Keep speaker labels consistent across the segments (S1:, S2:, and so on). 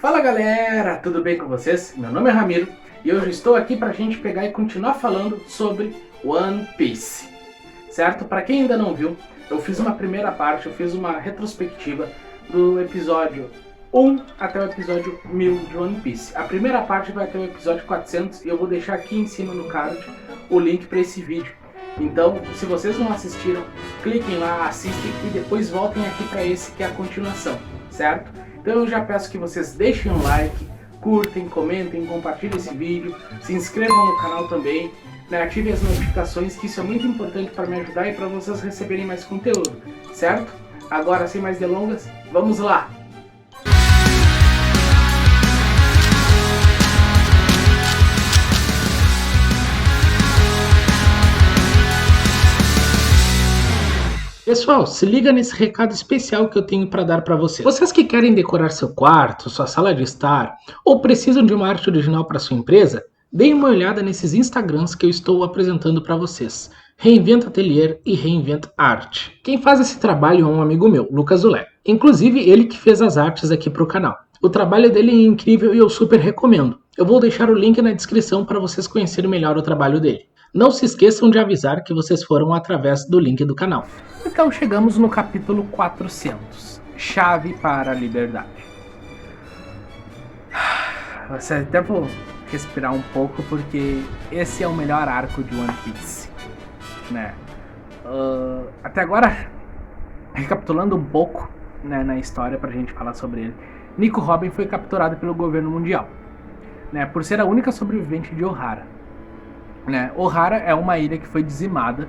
S1: Fala galera, tudo bem com vocês? Meu nome é Ramiro e hoje estou aqui pra gente pegar e continuar falando sobre One Piece, certo? Pra quem ainda não viu, eu fiz uma primeira parte, eu fiz uma retrospectiva do episódio 1 até o episódio 1000 de One Piece. A primeira parte vai até o episódio 400 e eu vou deixar aqui em cima no card o link para esse vídeo. Então, se vocês não assistiram, cliquem lá, assistem e depois voltem aqui para esse que é a continuação, certo? Então eu já peço que vocês deixem um like, curtem, comentem, compartilhem esse vídeo, se inscrevam no canal também, né? Ativem as notificações, que isso é muito importante para me ajudar e para vocês receberem mais conteúdo, certo? Agora, sem mais delongas, vamos lá! Pessoal, se liga nesse recado especial que eu tenho para dar para vocês. Vocês que querem decorar seu quarto, sua sala de estar, ou precisam de uma arte original para sua empresa, deem uma olhada nesses Instagrams que eu estou apresentando para vocês. Reinventa Atelier e Reinventa Arte. Quem faz esse trabalho é um amigo meu, Lucas Zulé. Inclusive ele que fez as artes aqui para o canal. O trabalho dele é incrível e eu super recomendo. Eu vou deixar o link na descrição para vocês conhecerem melhor o trabalho dele. Não se esqueçam de avisar que vocês foram através do link do canal. Então chegamos no capítulo 400, Chave para a Liberdade. Você até vou respirar um pouco porque esse é o melhor arco de One Piece, né? Até agora, recapitulando um pouco, né, na história pra gente falar sobre ele, Nico Robin foi capturado pelo governo mundial, né, por ser a única sobrevivente de Ohara. Né? Ohara é uma ilha que foi dizimada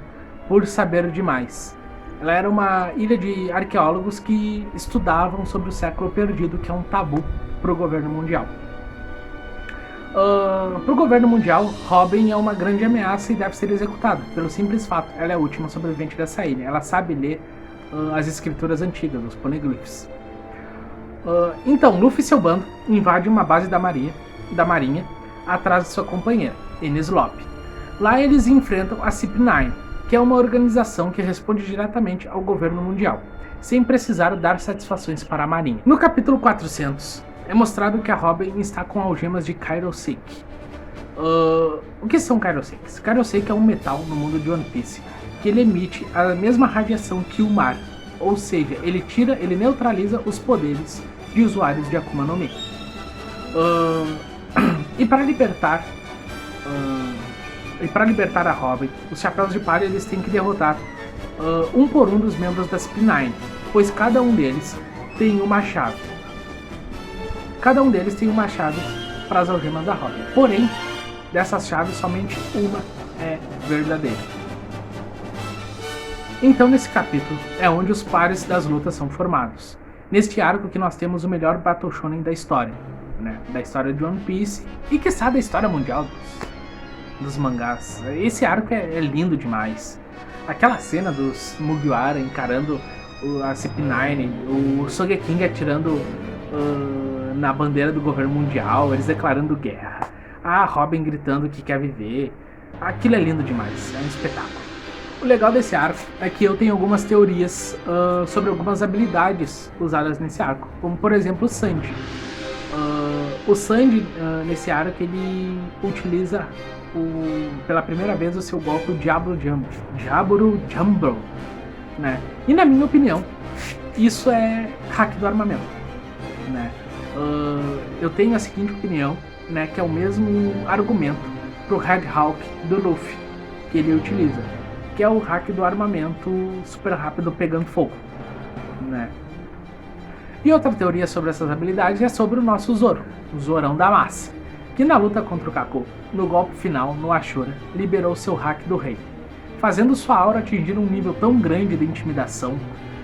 S1: por saber demais. Ela era uma ilha de arqueólogos que estudavam sobre o século perdido, que é um tabu para o governo mundial. Para o governo mundial, Robin é uma grande ameaça e deve ser executada, pelo simples fato, ela é a última sobrevivente dessa ilha. Ela sabe ler as escrituras antigas, os poneglyphs. Então, Luffy e seu bando invadem uma base da marinha atrás de sua companheira, Enies Lobby. Lá eles enfrentam a CP9, que é uma organização que responde diretamente ao governo mundial, sem precisar dar satisfações para a marinha. No capítulo 400, é mostrado que a Robin está com algemas de Kairosek. O que são Kairoseks? Kairosek é um metal no mundo de One Piece, que ele emite a mesma radiação que o mar, ou seja, ele neutraliza os poderes de usuários de Akuma no Mi. E para libertar a Robin, os Chapéus de Palha eles têm que derrotar um por um dos membros da CP9, pois cada um deles tem uma chave. Cada um deles tem uma chave para as algemas da Robin. Porém, dessas chaves, somente uma é verdadeira. Então, nesse capítulo, é onde os pares das lutas são formados. Neste arco que nós temos o melhor Battle Shonen da história, né? Da história de One Piece e que sabe da história mundial dos mangás. Esse arco é lindo demais. Aquela cena dos Mugiwara encarando a CP9, o Sogeking atirando na bandeira do governo mundial, eles declarando guerra, a Robin gritando que quer viver. Aquilo é lindo demais, é um espetáculo. O legal desse arco é que eu tenho algumas teorias sobre algumas habilidades usadas nesse arco, como por exemplo o Sanji. O Sanji, nesse arco, ele utiliza pela primeira vez o seu golpe, o Diablo Jumbo, né? E na minha opinião, isso é hack do armamento, né? Eu tenho a seguinte opinião, né, que é o mesmo argumento pro Red Hawk do Luffy, que ele utiliza, que é o hack do armamento super rápido pegando fogo, né? E outra teoria sobre essas habilidades é sobre o nosso Zoro, o Zorão da Massa, que na luta contra o Kaku, no golpe final, no Ashura, liberou seu hack do rei, fazendo sua aura atingir um nível tão grande de intimidação,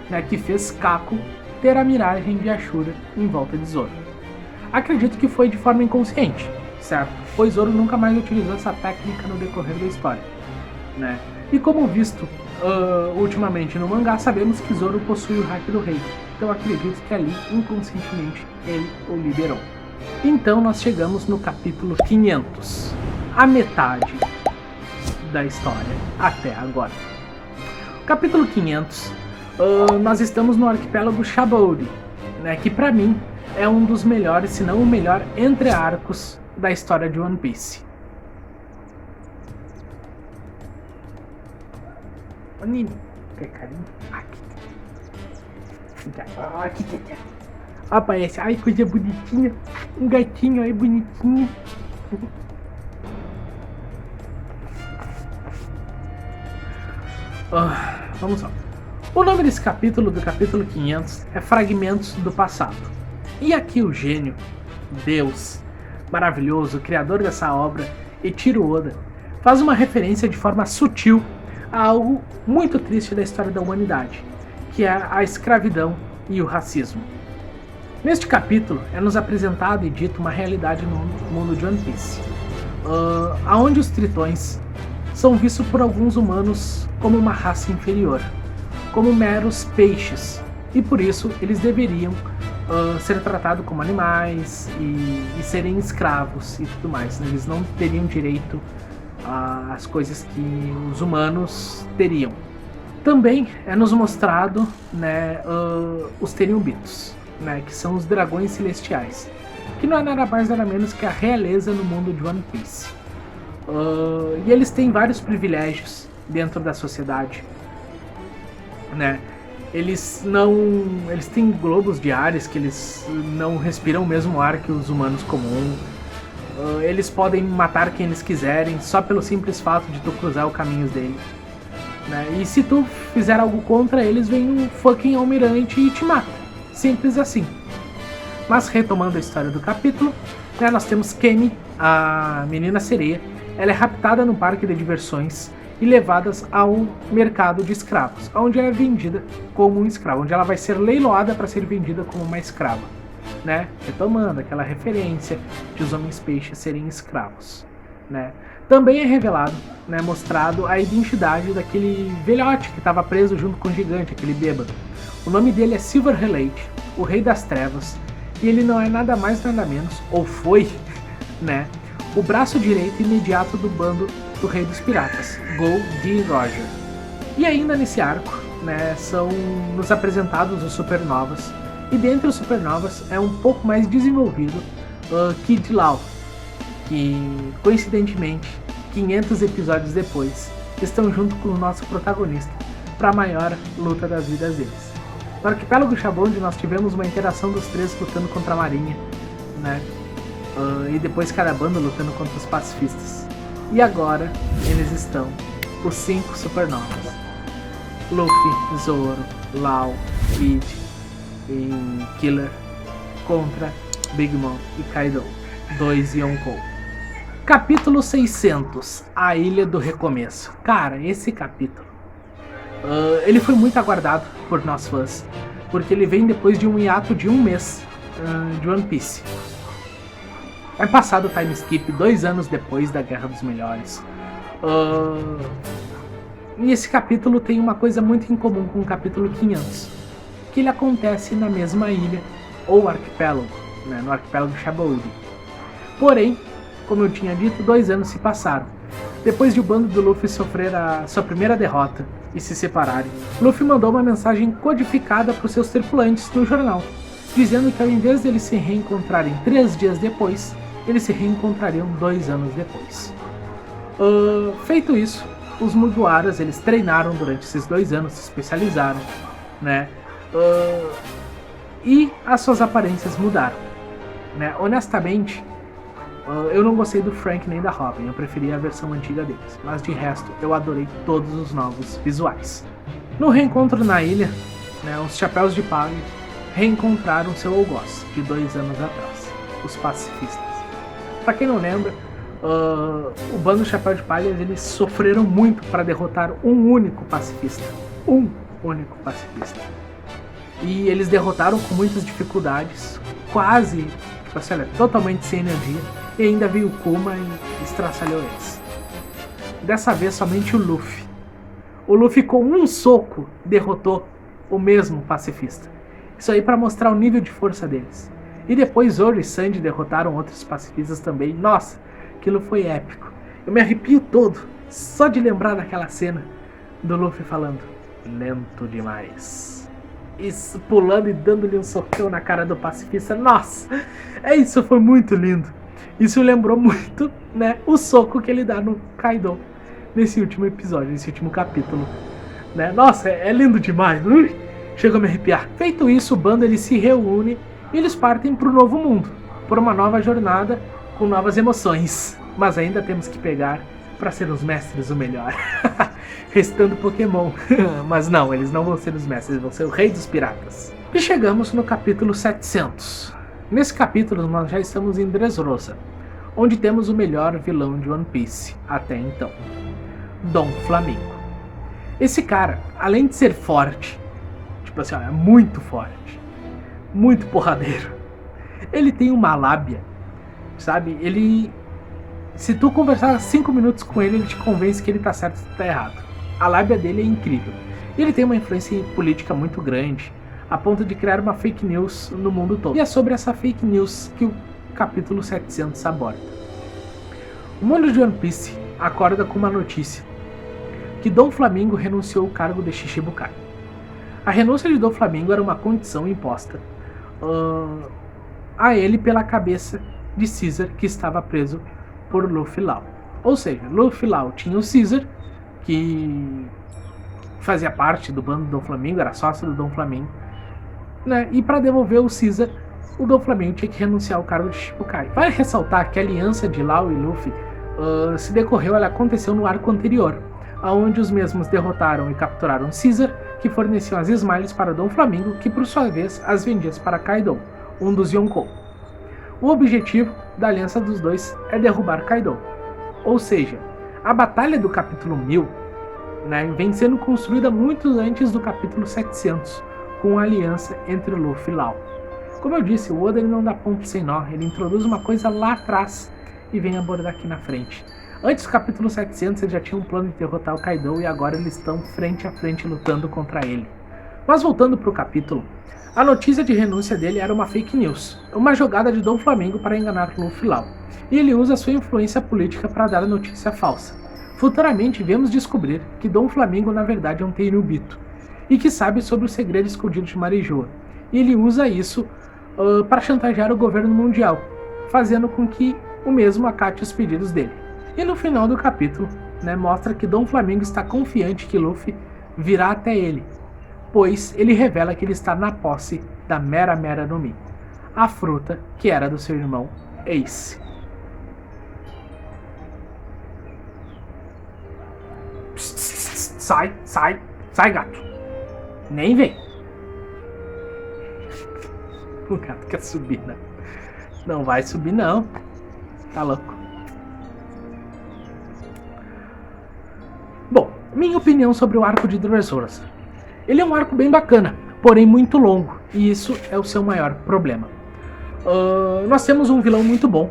S1: né, que fez Kaku ter a miragem de Ashura em volta de Zoro. Acredito que foi de forma inconsciente, certo? Pois Zoro nunca mais utilizou essa técnica no decorrer da história, né? E como visto ultimamente no mangá, sabemos que Zoro possui o hack do rei, então acredito que ali, inconscientemente, ele o liberou. Então nós chegamos no capítulo 500, a metade da história até agora. Capítulo 500, nós estamos no arquipélago Shaboudi, né, que pra mim é um dos melhores, se não o melhor, entre arcos da história de One Piece. Ô Nini, quer carinho? Aqui. Aparece, ai, coisa bonitinha. Um gatinho aí bonitinho. Vamos lá. O nome desse capítulo, do capítulo 500, é Fragmentos do Passado. E aqui o gênio, Deus, maravilhoso, criador dessa obra, Eiichiro Oda, faz uma referência de forma sutil a algo muito triste da história da humanidade, que é a escravidão e o racismo. Neste capítulo é nos apresentado e dito uma realidade no mundo de One Piece, onde os tritões são vistos por alguns humanos como uma raça inferior, como meros peixes, e por isso eles deveriam ser tratados como animais e serem escravos e tudo mais. Eles não teriam direito às coisas que os humanos teriam. Também é nos mostrado, né, os Tenryubitos, né, que são os dragões celestiais, que não é nada mais nada menos que a realeza no mundo de One Piece. E eles têm vários privilégios dentro da sociedade, né? Eles têm globos diários, que eles não respiram o mesmo ar que os humanos comuns. Eles podem matar quem eles quiserem só pelo simples fato de tu cruzar os caminhos deles, né? E se tu fizer algo contra eles, vem um fucking almirante e te mata. Simples assim. Mas retomando a história do capítulo, né, nós temos Kemi, a menina sereia. Ela é raptada no parque de diversões e levada ao mercado de escravos, onde ela é vendida como um escravo, onde ela vai ser leiloada para ser vendida como uma escrava, né? Retomando aquela referência de os homens peixes serem escravos, né? Também é revelado, né, mostrado a identidade daquele velhote que estava preso junto com o gigante, aquele bêbado. O nome dele é Silver Relate, o Rei das Trevas, e ele não é nada mais nada menos, ou foi, né, o braço direito imediato do bando do Rei dos Piratas, Gold Roger. E ainda nesse arco, né, são nos apresentados os supernovas, e dentre os supernovas é um pouco mais desenvolvido Kid Law, que coincidentemente 500 episódios depois estão junto com o nosso protagonista para a maior luta das vidas deles. No Arquipélago Shabond nós tivemos uma interação dos três lutando contra a Marinha, né? E depois cada bando lutando contra os pacifistas. E agora eles estão, os 5 supernovas: Luffy, Zoro, Law, Kid e Killer contra Big Mom e Kaido, 2 Yonkou. Capítulo 600, A Ilha do Recomeço. Cara, esse capítulo ele foi muito aguardado por nós fãs, porque ele vem depois de um hiato de um mês de One Piece. É passado o time skip 2 anos depois da Guerra dos Melhores. E esse capítulo tem uma coisa muito em comum com o capítulo 500, que ele acontece na mesma ilha, ou arquipélago, né, no arquipélago Shabond. Porém, como eu tinha dito, 2 anos se passaram. Depois de o bando do Luffy sofrer a sua primeira derrota e se separarem, Luffy mandou uma mensagem codificada para os seus tripulantes no jornal, dizendo que ao invés de eles se reencontrarem 3 dias depois, eles se reencontrariam 2 anos depois. Feito isso, os Mugiwaras eles treinaram durante esses 2 anos, se especializaram, né? E as suas aparências mudaram, né? Honestamente, eu não gostei do Frank nem da Robin, eu preferia a versão antiga deles, mas de resto eu adorei todos os novos visuais. No reencontro na ilha, né, os Chapéus de Palha reencontraram seu algoz de 2 anos atrás, os pacifistas. Pra quem não lembra, o bando Chapéu de Palha eles sofreram muito para derrotar um único pacifista. E eles derrotaram com muitas dificuldades, quase, tipo assim, totalmente sem energia, e ainda veio o Kuma e estraçalhou eles. Dessa vez somente o Luffy. O Luffy com um soco derrotou o mesmo pacifista. Isso aí para mostrar o nível de força deles. E depois Zoro e Sanji derrotaram outros pacifistas também. Nossa, aquilo foi épico. Eu me arrepio todo só de lembrar daquela cena do Luffy falando: lento demais. pulando e dando-lhe um socão na cara do pacifista. Nossa, isso foi muito lindo. Isso lembrou muito, né, o soco que ele dá no Kaido nesse último episódio, nesse último capítulo, né? Nossa, é lindo demais. Chega a me arrepiar. Feito isso, o bando ele se reúne e eles partem para o novo mundo, por uma nova jornada com novas emoções. Mas ainda temos que pegar para ser os mestres o melhor. Restando Pokémon. Mas não, eles não vão ser os mestres, vão ser o rei dos piratas. E chegamos no capítulo 700. Nesse capítulo nós já estamos em Dressrosa, onde temos o melhor vilão de One Piece até então, Dom Flamingo. Esse cara, além de ser forte, tipo assim, é muito forte, muito porradeiro, ele tem uma lábia, sabe? Ele, se tu conversar 5 minutos com ele, ele te convence que ele tá certo e tu tá errado. A lábia dele é incrível. Ele tem uma influência política muito grande, a ponto de criar uma fake news no mundo todo. E é sobre essa fake news que o capítulo 700 aborda. O mundo de One Piece acorda com uma notícia, que Dom Flamingo renunciou ao cargo de Shichibukai. A renúncia de Dom Flamingo era uma condição imposta a ele pela cabeça de Caesar, que estava preso por Luffy Law. Ou seja, Luffy Law tinha o Caesar, que fazia parte do bando do Dom Flamingo, era sócio do Dom Flamingo, né? E para devolver o Caesar, o Dom Flamingo tinha que renunciar ao cargo de Shichibukai. Vale ressaltar que a aliança de Law e Luffy ela aconteceu no arco anterior, onde os mesmos derrotaram e capturaram Caesar, que forneciam as Smiles para Dom Flamingo, que por sua vez as vendia para Kaido, um dos Yonkou. O objetivo da aliança dos dois é derrubar Kaido. Ou seja, a batalha do capítulo 1000, né, vem sendo construída muito antes do capítulo 700, com a aliança entre Luffy e Law. Como eu disse, o Oda ele não dá ponto sem nó, ele introduz uma coisa lá atrás e vem abordar aqui na frente. Antes do capítulo 700, eles já tinham um plano de derrotar o Kaido e agora eles estão frente a frente lutando contra ele. Mas voltando para o capítulo, a notícia de renúncia dele era uma fake news, uma jogada de Dom Flamingo para enganar Luffy e Law, e ele usa sua influência política para dar a notícia falsa. Futuramente, vemos descobrir que Dom Flamingo na verdade é um Tenryubito, e que sabe sobre o segredo escondido de Marijoa, e ele usa isso para chantagear o governo mundial, fazendo com que o mesmo acate os pedidos dele. E no final do capítulo, né, mostra que Dom Flamingo está confiante que Luffy virá até ele, pois ele revela que ele está na posse da Mera Mera no Mi, a fruta que era do seu irmão Ace. Sai, sai, sai, gato. Nem vem. O gato quer subir, né? Não vai subir, não. Tá louco. Bom, minha opinião sobre o arco de Dressrosa. Ele é um arco bem bacana, porém muito longo, e isso é o seu maior problema. Nós temos um vilão muito bom,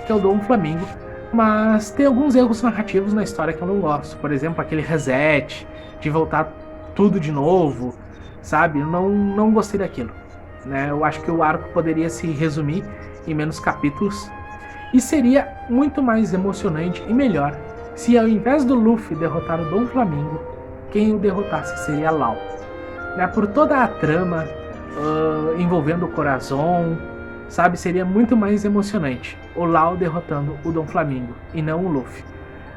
S1: que é o Dom Flamingo, mas tem alguns erros narrativos na história que eu não gosto. Por exemplo, aquele reset, de voltar tudo de novo, sabe? Eu não gostei daquilo, né? Eu acho que o arco poderia se resumir em menos capítulos, e seria muito mais emocionante e melhor se ao invés do Luffy derrotar o Dom Flamingo, quem o derrotasse seria Law, né? Por toda a trama envolvendo o Corazon, sabe? Seria muito mais emocionante o Law derrotando o Dom Flamingo e não o Luffy.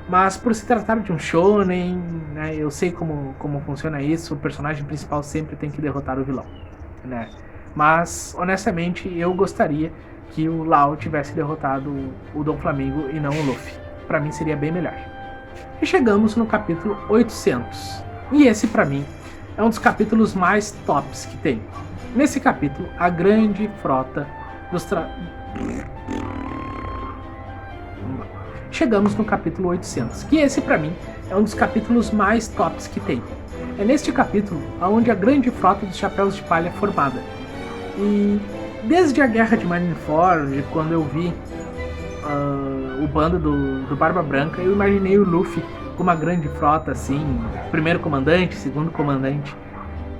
S1: Mas por se tratar de um shonen, né, eu sei como funciona isso, o personagem principal sempre tem que derrotar o vilão, né? Mas honestamente eu gostaria que o Law tivesse derrotado o Dom Flamingo e não o Luffy. Pra mim seria bem melhor. E chegamos no capítulo 800. E esse pra mim é um dos capítulos mais tops que tem. Nesse capítulo, a grande frota dos Chegamos no capítulo 800, que esse pra mim é um dos capítulos mais tops que tem. É neste capítulo onde a grande frota dos Chapéus de Palha é formada. E desde a guerra de Marineford, quando eu vi o bando do Barba Branca, eu imaginei o Luffy com uma grande frota assim, primeiro comandante, segundo comandante.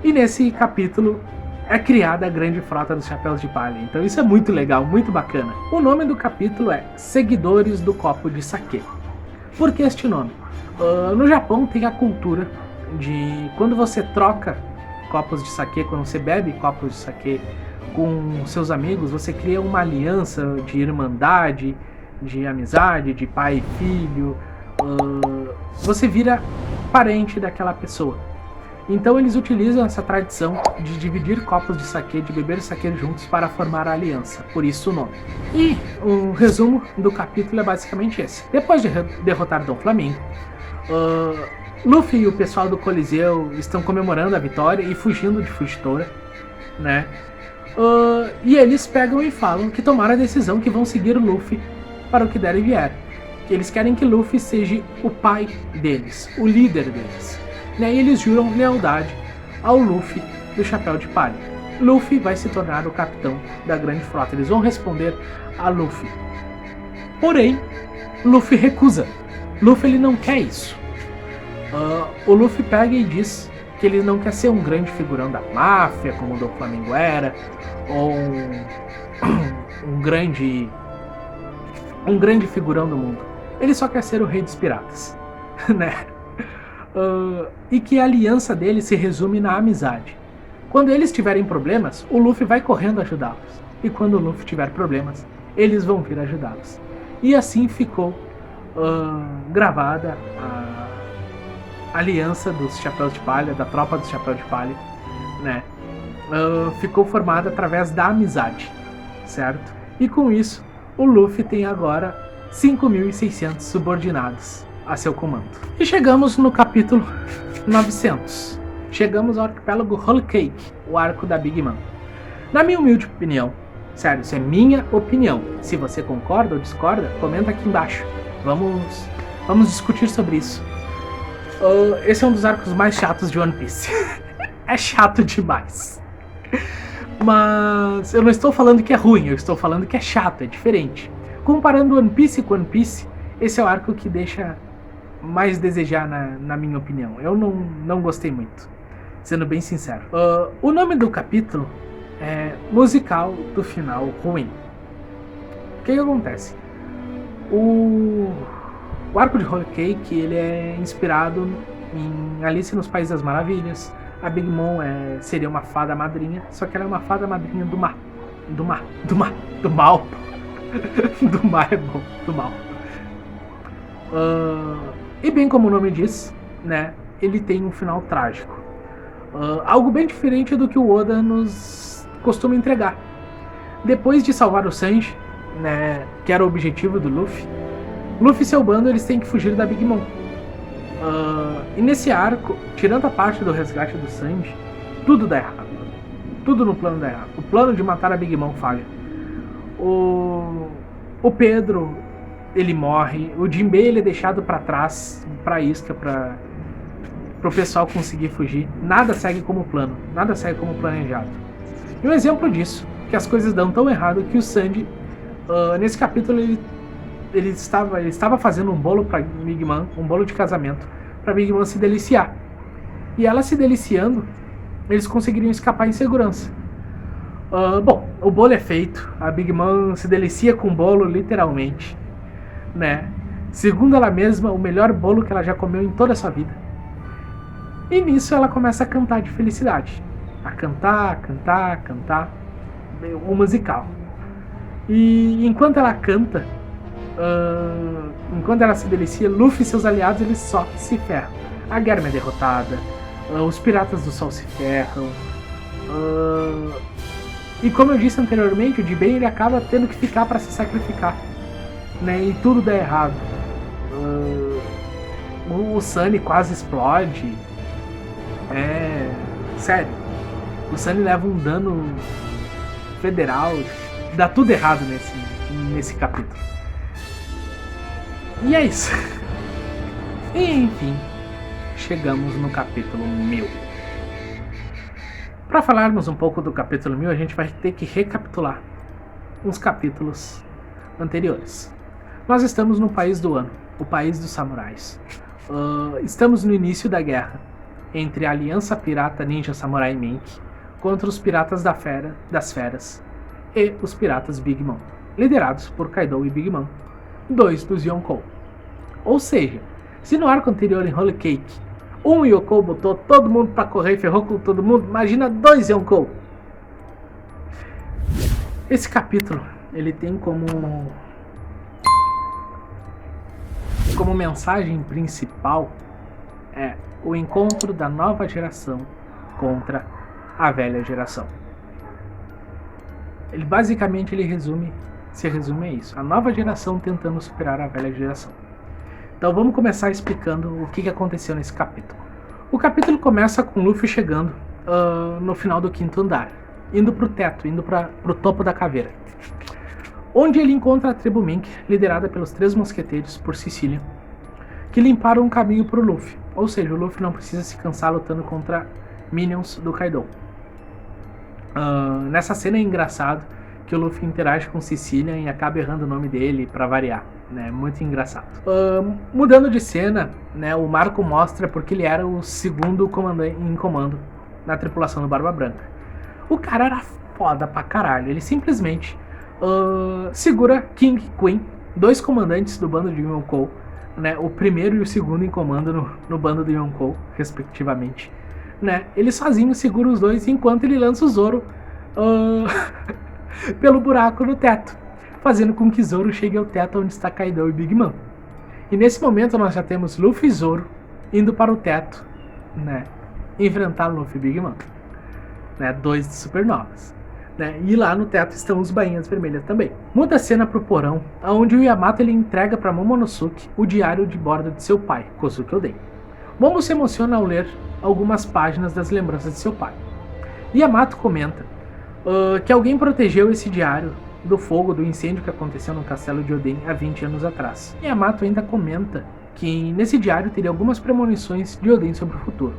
S1: E nesse capítulo é criada a grande frota dos Chapéus de Palha. Então isso é muito legal, muito bacana. O nome do capítulo é Seguidores do Copo de Sake. Por que este nome? No Japão tem a cultura de quando você troca copos de saquê, quando você bebe copos de saquê com seus amigos, você cria uma aliança de irmandade, de amizade, de pai e filho. Você vira parente daquela pessoa. Então eles utilizam essa tradição de dividir copos de saquê, de beber saquê juntos para formar a aliança, por isso o nome. E o resumo do capítulo é basicamente esse. Depois de derrotar Dom Flamingo, Luffy e o pessoal do Coliseu estão comemorando a vitória e fugindo de Fugitora, né? E eles pegam e falam que tomaram a decisão que vão seguir o Luffy para o que der e vier. Que eles querem que Luffy seja o pai deles, o líder deles. E aí eles juram lealdade ao Luffy do Chapéu de Palha. Luffy vai se tornar o capitão da grande frota. Eles vão responder a Luffy. Porém, Luffy recusa. Luffy ele não quer isso. O Luffy pega e diz que ele não quer ser um grande figurão da máfia, como o Dom Flamingo era, ou um grande figurão do mundo. Ele só quer ser o rei dos piratas, né? E que a aliança dele se resume na amizade. Quando eles tiverem problemas, o Luffy vai correndo ajudá-los. E quando o Luffy tiver problemas, eles vão vir ajudá-los. E assim ficou gravada a aliança dos Chapéus de Palha, da tropa dos Chapéus de Palha, né? Ficou formada através da amizade, certo? E com isso, o Luffy tem agora 5.600 subordinados a seu comando. E chegamos no capítulo 900. Chegamos ao arquipélago Whole Cake, o arco da Big Mom. Na minha humilde opinião, sério, isso é minha opinião. Se você concorda ou discorda, comenta aqui embaixo. Vamos discutir sobre isso. Esse é um dos arcos mais chatos de One Piece. É chato demais. Mas eu não estou falando que é ruim, eu estou falando que é chato, é diferente. Comparando One Piece com One Piece, esse é o arco que deixa mais desejar na minha opinião. Eu não gostei muito, sendo bem sincero. O nome do capítulo é Musical do Final Ruim. O que acontece? O arco de Whole Cake ele é inspirado em Alice nos Países das Maravilhas. A Big Mom seria uma fada madrinha, só que ela é uma fada madrinha do mal. Do mal é bom, do mal. E bem como o nome diz, né, ele tem um final trágico. Algo bem diferente do que o Oda nos costuma entregar. Depois de salvar o Sanji, né, que era o objetivo do Luffy e seu bando eles têm que fugir da Big Mom. E nesse arco, tirando a parte do resgate do Sanji, tudo dá errado. Tudo no plano dá errado. O plano de matar a Big Mom falha. O Pedro, ele morre. O Jinbei ele é deixado pra trás, pra isca, pro pessoal conseguir fugir. Nada segue como plano. Nada segue como planejado. E um exemplo disso, que as coisas dão tão errado que o Sanji, nesse capítulo, ele estava fazendo um bolo pra Big Mom, um bolo de casamento, pra Big Mom se deliciar. E ela se deliciando, eles conseguiriam escapar em segurança. Bom, o bolo é feito, a Big Mom se delicia com o bolo, literalmente, né? Segundo ela mesma, o melhor bolo que ela já comeu em toda a sua vida. E nisso ela começa a cantar de felicidade. A cantar, o musical. E enquanto ela canta, enquanto ela se delicia, Luffy e seus aliados eles só se ferram. A Garma é derrotada, os Piratas do Sol se ferram. E como eu disse anteriormente, o Jinbei ele acaba tendo que ficar para se sacrificar, né? E tudo dá errado. O Sunny quase explode. Sério. O Sunny leva um dano federal. Dá tudo errado nesse capítulo. E é isso. E enfim, chegamos no capítulo 1000. Para falarmos um pouco do capítulo 1000, a gente vai ter que recapitular uns capítulos anteriores. Nós estamos no país do ano, o país dos samurais. Estamos no início da guerra entre a Aliança Pirata Ninja Samurai Mink contra os Piratas das Feras e os Piratas Big Mom, liderados por Kaido e Big Mom, dois dos Yonkou. Ou seja, se no arco anterior em Whole Cake Um Yonkou botou todo mundo pra correr e ferrou com todo mundo. Imagina 2 Yonkou. Esse capítulo, ele tem como mensagem principal o encontro da nova geração contra a velha geração. Ele basicamente se resume a isso. A nova geração tentando superar a velha geração. Então vamos começar explicando o que aconteceu nesse capítulo. O capítulo começa com Luffy chegando no final do 5º andar, indo pro teto, indo pro topo da caveira, onde ele encontra a tribo Mink, liderada pelos 3 mosqueteiros por Sicília, que limparam um caminho pro Luffy. Ou seja, o Luffy não precisa se cansar lutando contra minions do Kaido. Nessa cena é engraçado que o Luffy interage com Sicília e acaba errando o nome dele pra variar, né? Muito engraçado. Mudando de cena, né? O Marco mostra porque ele era o 2º comandante em comando na tripulação do Barba Branca. O cara era foda pra caralho. Ele simplesmente segura King e Queen, 2 comandantes do bando de Yonkou, né? O primeiro e o 2º em comando no bando do Yonkou, respectivamente. Né? Ele sozinho segura os 2 enquanto ele lança o Zoro pelo buraco no teto, fazendo com que Zoro chegue ao teto onde está Kaido e Big Mom. E nesse momento nós já temos Luffy e Zoro indo para o teto, né? Enfrentar Luffy e Big Mom, né? 2 supernovas, né? E lá no teto estão os bainhas vermelhas também. Muda a cena pro porão, onde o Yamato ele entrega para Momonosuke o diário de bordo de seu pai, Kozuki Oden. Momo se emociona ao ler algumas páginas das lembranças de seu pai. Yamato comenta que alguém protegeu esse diário do fogo do incêndio que aconteceu no castelo de Oden há 20 anos atrás. Yamato ainda comenta que nesse diário teria algumas premonições de Oden sobre o futuro.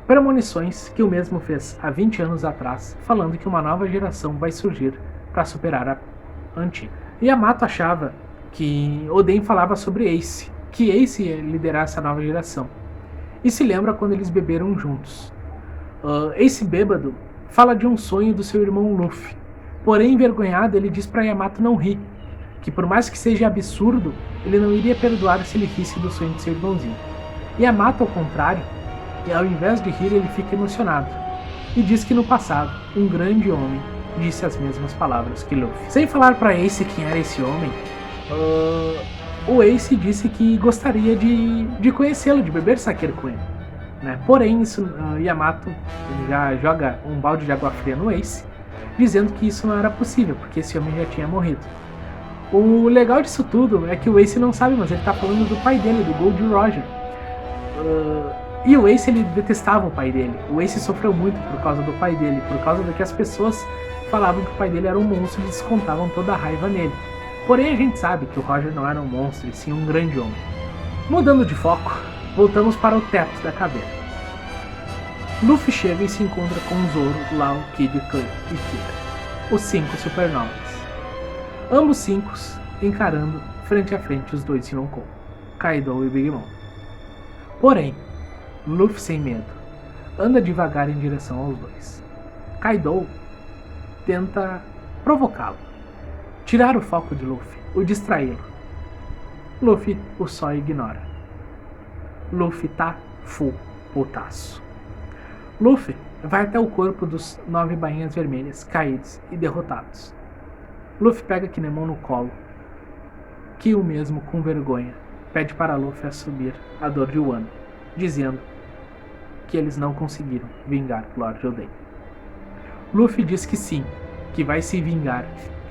S1: Premonições que o mesmo fez há 20 anos atrás, falando que uma nova geração vai surgir para superar a antiga. Yamato achava que Oden falava sobre Ace, que Ace ia liderar essa nova geração. E se lembra quando eles beberam juntos. Ace bêbado fala de um sonho do seu irmão Luffy. Porém, envergonhado, ele diz para Yamato não rir, que por mais que seja absurdo, ele não iria perdoar se ele risse do sonho de seu irmãozinho. Yamato, ao contrário, e ao invés de rir, ele fica emocionado e diz que no passado, um grande homem disse as mesmas palavras que Luffy. Sem falar para Ace quem era esse homem, o Ace disse que gostaria de conhecê-lo, de beber sake com ele, né? Porém, Yamato já joga um balde de água fria no Ace, dizendo que isso não era possível, porque esse homem já tinha morrido. O legal disso tudo é que o Ace não sabe, mas ele tá falando do pai dele, do Gold Roger. E o Ace, ele detestava o pai dele. O Ace sofreu muito por causa do pai dele, por causa do que as pessoas falavam que o pai dele era um monstro e descontavam toda a raiva nele. Porém, a gente sabe que o Roger não era um monstro, e sim um grande homem. Mudando de foco, voltamos para o teto da caveira. Luffy chega e se encontra com Zoro, Lau, Kid e Kira, os 5 supernovas. Ambos 5 encarando frente a frente os 2 Yonkou, Kaido e Big Mom. Porém, Luffy sem medo, anda devagar em direção aos 2. Kaido tenta provocá-lo, tirar o foco de Luffy, o distraí-lo. Luffy o só ignora. Luffy tá full putaço. Luffy vai até o corpo dos 9 bainhas vermelhas, caídos e derrotados. Luffy pega Kinemon no colo, que o mesmo, com vergonha, pede para Luffy assumir a dor de Wano, dizendo que eles não conseguiram vingar Lord Oden. Luffy diz que sim, que vai se vingar,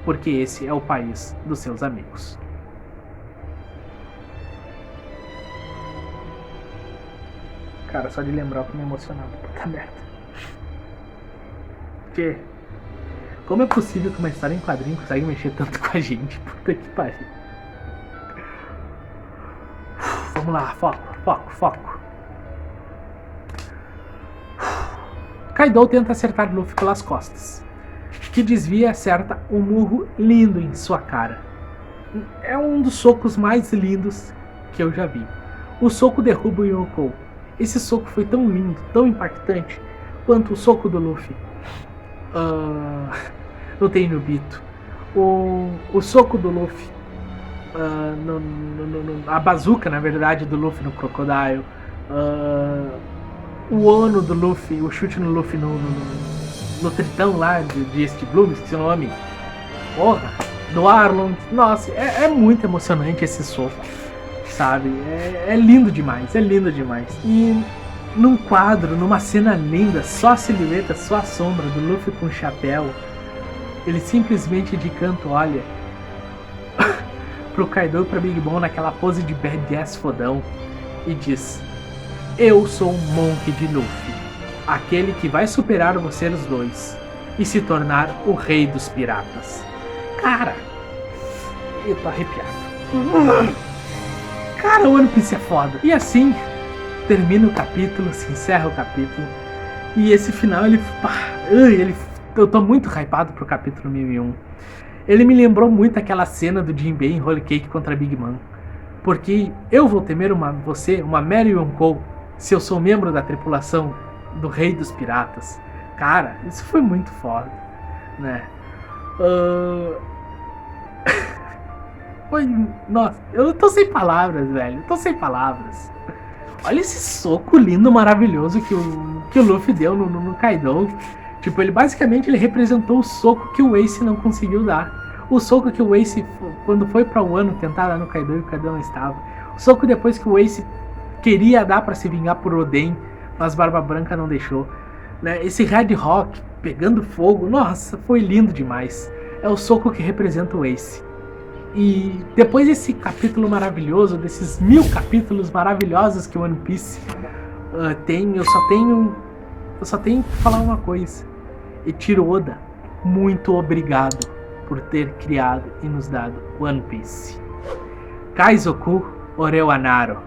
S1: porque esse é o país dos seus amigos. Cara, só de lembrar eu tô me emocionado, puta merda. Que? Como é possível que uma história em quadrinho consegue mexer tanto com a gente? Puta que pariu. Vamos lá, foco. Kaido tenta acertar Luffy pelas costas, que desvia e acerta um murro lindo em sua cara. É um dos socos mais lindos que eu já vi. O soco derruba o Yonkou. Esse soco foi tão lindo, tão impactante, quanto o soco do Luffy no Tenryubito. O soco do Luffy, a bazuca, na verdade, do Luffy no Crocodile. Ah, o Ono do Luffy, o chute no Luffy no tritão lá de East Blue, esqueci o nome. Porra, do Arlong. Nossa, é muito emocionante esse soco, sabe? É lindo demais, é lindo demais. E num quadro, numa cena linda, só a silhueta, só a sombra do Luffy com o chapéu, ele simplesmente de canto olha pro Kaido e pra Big Mom naquela pose de badass fodão e diz: eu sou um Monk de Luffy, aquele que vai superar vocês dois e se tornar o rei dos piratas. Cara, eu tô arrepiado. Cara, o One Piece é foda. E assim termina o capítulo, se encerra o capítulo. E esse final, eu tô muito hypado pro capítulo 1001. Ele me lembrou muito aquela cena do Jinbei em Holy Cake contra Big Mom. Porque eu vou temer uma Mary Yonkou, se eu sou membro da tripulação do Rei dos Piratas. Cara, isso foi muito foda, né? Nossa, eu tô sem palavras, velho. Eu tô sem palavras. Olha esse soco lindo, maravilhoso que o Luffy deu no Kaido. Tipo, ele basicamente representou o soco que o Ace não conseguiu dar. O soco que o Ace, quando foi pra Wano tentar dar no Kaido e o Kaido não estava. O soco depois que o Ace queria dar pra se vingar por Oden, mas Barba Branca não deixou. Né? Esse Red Rock pegando fogo, nossa, foi lindo demais. É o soco que representa o Ace. E depois desse capítulo maravilhoso, desses 1000 capítulos maravilhosos que o One Piece tem, eu só tenho que falar uma coisa. Eiichiro Oda, muito obrigado por ter criado e nos dado One Piece. Kaizoku Oreo Anaro.